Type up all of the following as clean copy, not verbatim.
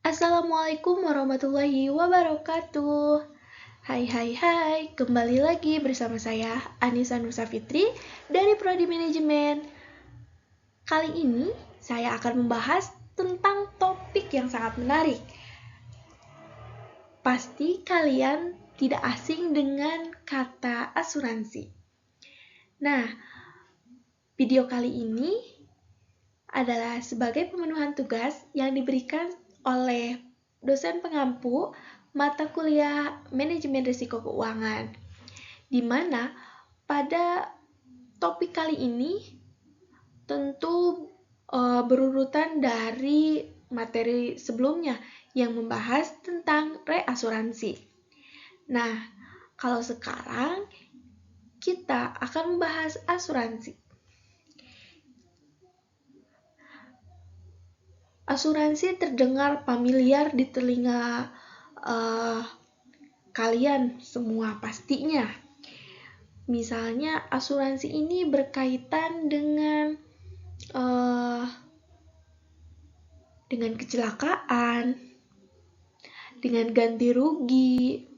Assalamualaikum warahmatullahi wabarakatuh. Hai, kembali lagi bersama saya Anissa Nusa Fitri dari Prodi Manajemen. Kali ini saya akan membahas tentang topik yang sangat menarik. Pasti kalian tidak asing dengan kata asuransi. Nah, video kali ini adalah sebagai pemenuhan tugas yang diberikan oleh dosen pengampu mata kuliah Manajemen Risiko Keuangan, di mana pada topik kali ini tentu berurutan dari materi sebelumnya yang membahas tentang reasuransi. Nah, kalau sekarang kita akan membahas asuransi. Asuransi terdengar familiar di telinga kalian semua pastinya. Misalnya asuransi ini berkaitan dengan kecelakaan, dengan ganti rugi,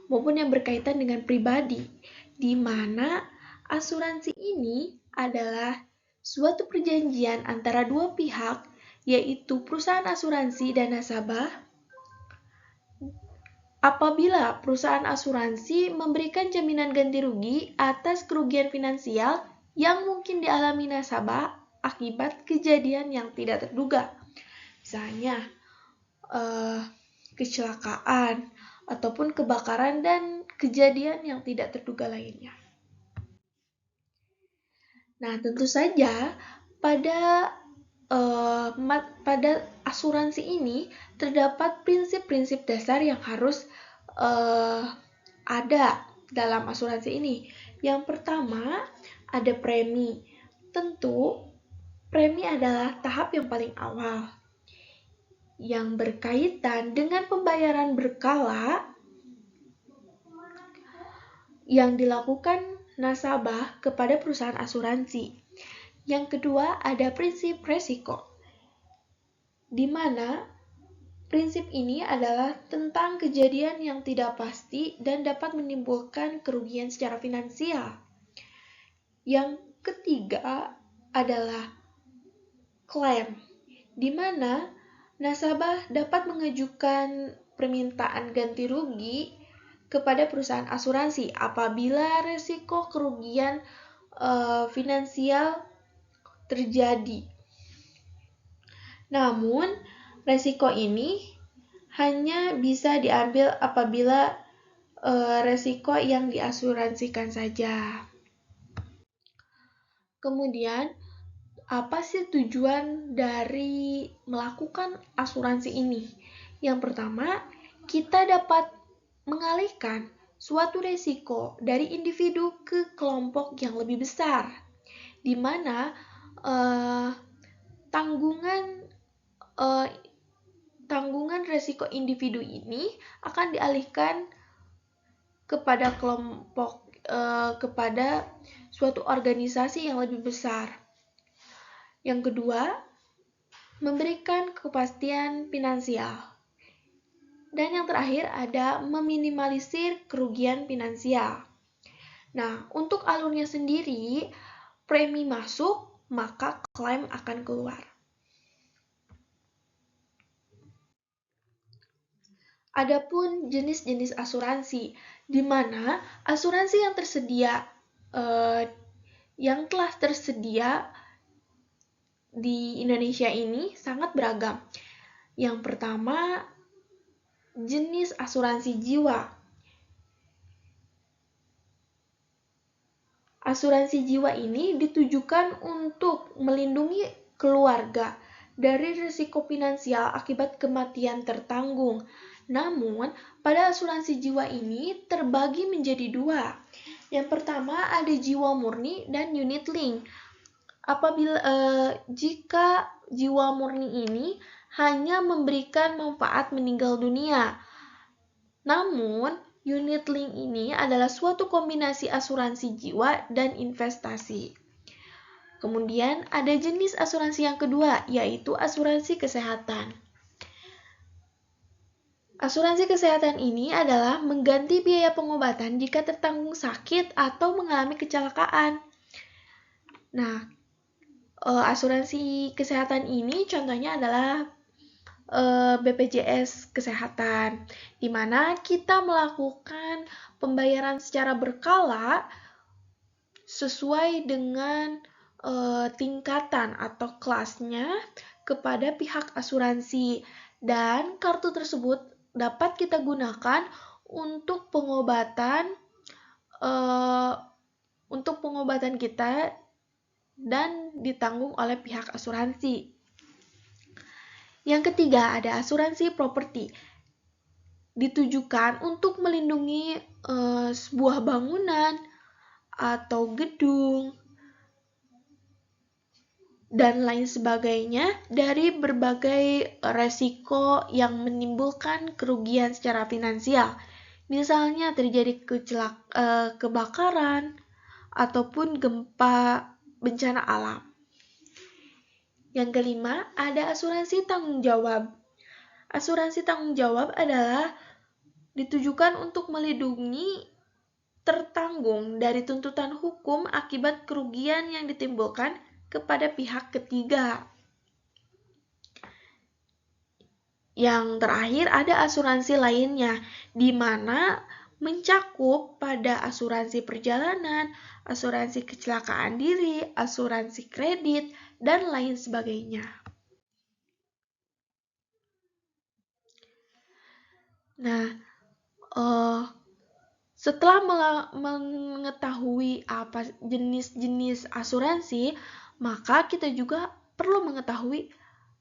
maupun yang berkaitan dengan pribadi, di mana asuransi ini adalah suatu perjanjian antara dua pihak, yaitu perusahaan asuransi dan nasabah. Apabila perusahaan asuransi memberikan jaminan ganti rugi atas kerugian finansial yang mungkin dialami nasabah akibat kejadian yang tidak terduga, misalnya kecelakaan ataupun kebakaran dan kejadian yang tidak terduga lainnya. Nah, tentu saja pada asuransi ini terdapat prinsip-prinsip dasar yang harus ada dalam asuransi ini. Yang pertama, ada premi. Tentu, premi adalah tahap yang paling awal yang berkaitan dengan pembayaran berkala yang dilakukan nasabah kepada perusahaan asuransi. Yang kedua, ada prinsip resiko, di mana prinsip ini adalah tentang kejadian yang tidak pasti dan dapat menimbulkan kerugian secara finansial. Yang ketiga adalah klaim, di mana nasabah dapat mengajukan permintaan ganti rugi kepada perusahaan asuransi apabila resiko kerugian finansial terjadi. Namun, resiko ini hanya bisa diambil apabila resiko yang diasuransikan saja. Kemudian, apa sih tujuan dari melakukan asuransi ini? Yang pertama, kita dapat mengalihkan suatu resiko dari individu ke kelompok yang lebih besar, di mana tanggungan resiko individu ini akan dialihkan kepada kepada suatu organisasi yang lebih besar. Yang kedua, memberikan kepastian finansial. Dan yang terakhir ada meminimalisir kerugian finansial. Nah, untuk alurnya sendiri, premi masuk, maka klaim akan keluar. Adapun jenis-jenis asuransi, di mana asuransi yang tersedia yang telah tersedia di Indonesia ini sangat beragam. Yang pertama, jenis asuransi jiwa. Asuransi jiwa ini ditujukan untuk melindungi keluarga dari risiko finansial akibat kematian tertanggung. Namun, pada asuransi jiwa ini terbagi menjadi dua. Yang pertama ada jiwa murni dan unit link. Jika jiwa murni ini hanya memberikan manfaat meninggal dunia. Namun, unit link ini adalah suatu kombinasi asuransi jiwa dan investasi. Kemudian ada jenis asuransi yang kedua, yaitu asuransi kesehatan. Asuransi kesehatan ini adalah mengganti biaya pengobatan jika tertanggung sakit atau mengalami kecelakaan. Nah, asuransi kesehatan ini contohnya adalah BPJS Kesehatan, di mana kita melakukan pembayaran secara berkala sesuai dengan tingkatan atau kelasnya kepada pihak asuransi, dan kartu tersebut dapat kita gunakan untuk pengobatan kita dan ditanggung oleh pihak asuransi. Yang ketiga, ada asuransi properti. Ditujukan untuk melindungi sebuah bangunan atau gedung dan lain sebagainya dari berbagai resiko yang menimbulkan kerugian secara finansial. Misalnya terjadi kebakaran ataupun gempa bencana alam. Yang kelima, ada asuransi tanggung jawab. Asuransi tanggung jawab adalah ditujukan untuk melindungi tertanggung dari tuntutan hukum akibat kerugian yang ditimbulkan kepada pihak ketiga. Yang terakhir, ada asuransi lainnya, di mana mencakup pada asuransi perjalanan, asuransi kecelakaan diri, asuransi kredit, dan lain sebagainya. Nah, setelah mengetahui apa jenis-jenis asuransi, maka kita juga perlu mengetahui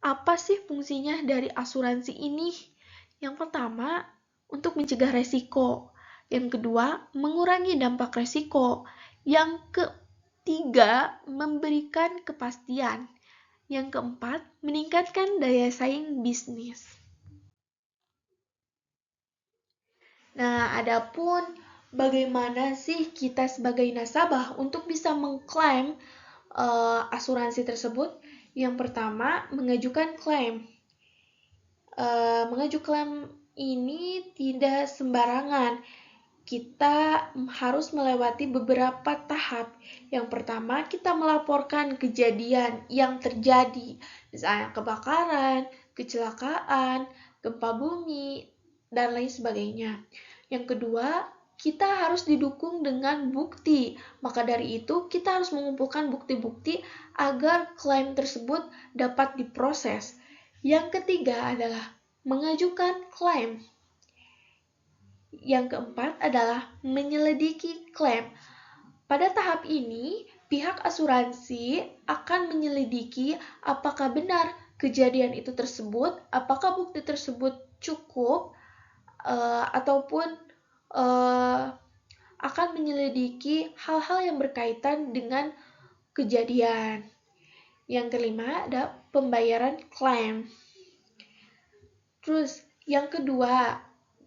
apa sih fungsinya dari asuransi ini. Yang pertama, untuk mencegah resiko. Yang kedua, mengurangi dampak resiko. Yang ketiga, memberikan kepastian. Yang keempat, meningkatkan daya saing bisnis. Nah, adapun bagaimana sih kita sebagai nasabah untuk bisa mengklaim asuransi tersebut? Yang pertama, mengajukan klaim. Mengajukan klaim ini tidak sembarangan. Kita harus melewati beberapa tahap. Yang pertama, kita melaporkan kejadian yang terjadi, misalnya kebakaran, kecelakaan, gempa bumi, dan lain sebagainya. Yang kedua, kita harus didukung dengan bukti. Maka dari itu, kita harus mengumpulkan bukti-bukti agar klaim tersebut dapat diproses. Yang ketiga adalah mengajukan klaim. Yang keempat adalah menyelidiki klaim. Pada tahap ini, pihak asuransi akan menyelidiki apakah benar kejadian itu tersebut, apakah bukti tersebut cukup, ataupun akan menyelidiki hal-hal yang berkaitan dengan kejadian. Yang kelima ada pembayaran klaim. Terus yang kedua,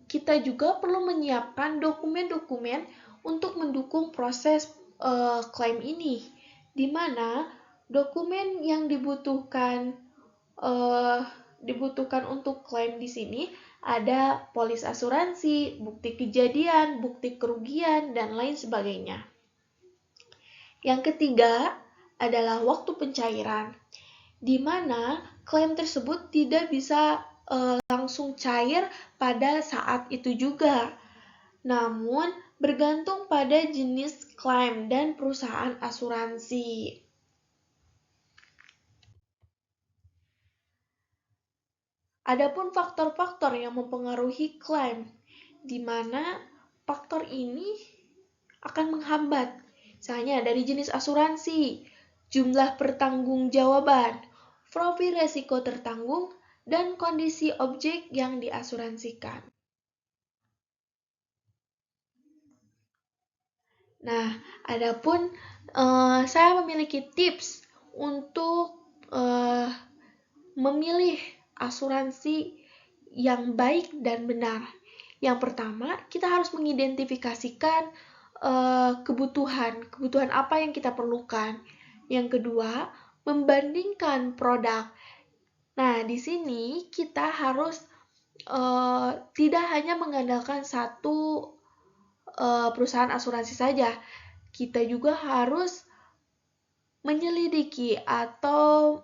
kita juga perlu menyiapkan dokumen-dokumen untuk mendukung proses klaim ini, di mana dokumen yang dibutuhkan untuk klaim di sini ada polis asuransi, bukti kejadian, bukti kerugian, dan lain sebagainya. Yang ketiga adalah waktu pencairan, di mana klaim tersebut tidak bisa langsung cair pada saat itu juga, namun bergantung pada jenis klaim dan perusahaan asuransi. Adapun faktor-faktor yang mempengaruhi klaim, di mana faktor ini akan menghambat, misalnya dari jenis asuransi, jumlah pertanggungjawaban, profil resiko tertanggung, dan kondisi objek yang diasuransikan. Nah, adapun saya memiliki tips untuk memilih asuransi yang baik dan benar. Yang pertama, kita harus mengidentifikasikan kebutuhan apa yang kita perlukan. Yang kedua, membandingkan produk. Nah, di sini kita harus tidak hanya mengandalkan satu perusahaan asuransi saja. Kita juga harus menyelidiki atau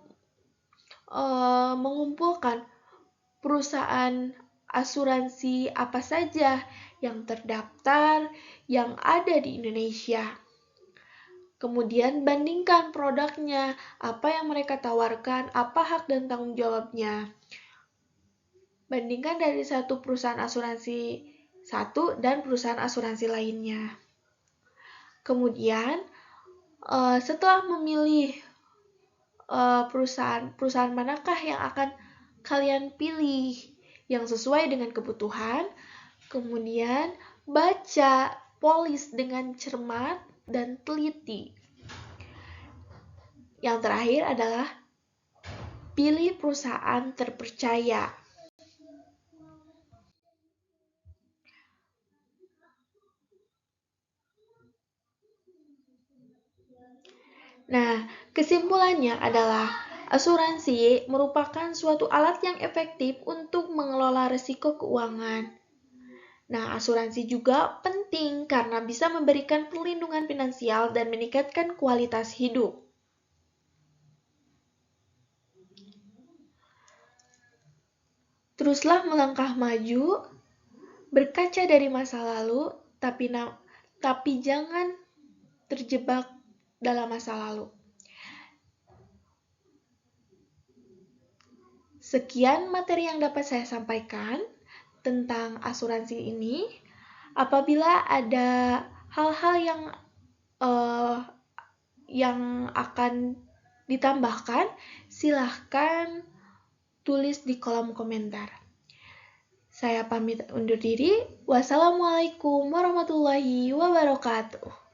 mengumpulkan perusahaan asuransi apa saja yang terdaftar yang ada di Indonesia. Kemudian bandingkan produknya, apa yang mereka tawarkan, apa hak dan tanggung jawabnya. Bandingkan dari satu perusahaan asuransi satu dan perusahaan asuransi lainnya. Kemudian setelah memilih perusahaan manakah yang akan kalian pilih yang sesuai dengan kebutuhan, kemudian baca polis dengan cermat dan teliti. Yang terakhir adalah pilih perusahaan terpercaya. Nah, kesimpulannya adalah asuransi merupakan suatu alat yang efektif untuk mengelola risiko keuangan. Nah, asuransi juga penting karena bisa memberikan perlindungan finansial dan meningkatkan kualitas hidup. Teruslah melangkah maju, berkaca dari masa lalu, tapi jangan terjebak dalam masa lalu. Sekian materi yang dapat saya sampaikan tentang asuransi ini. Apabila ada hal-hal yang akan ditambahkan, silahkan tulis di kolom komentar. Saya pamit undur diri. Wassalamualaikum warahmatullahi wabarakatuh.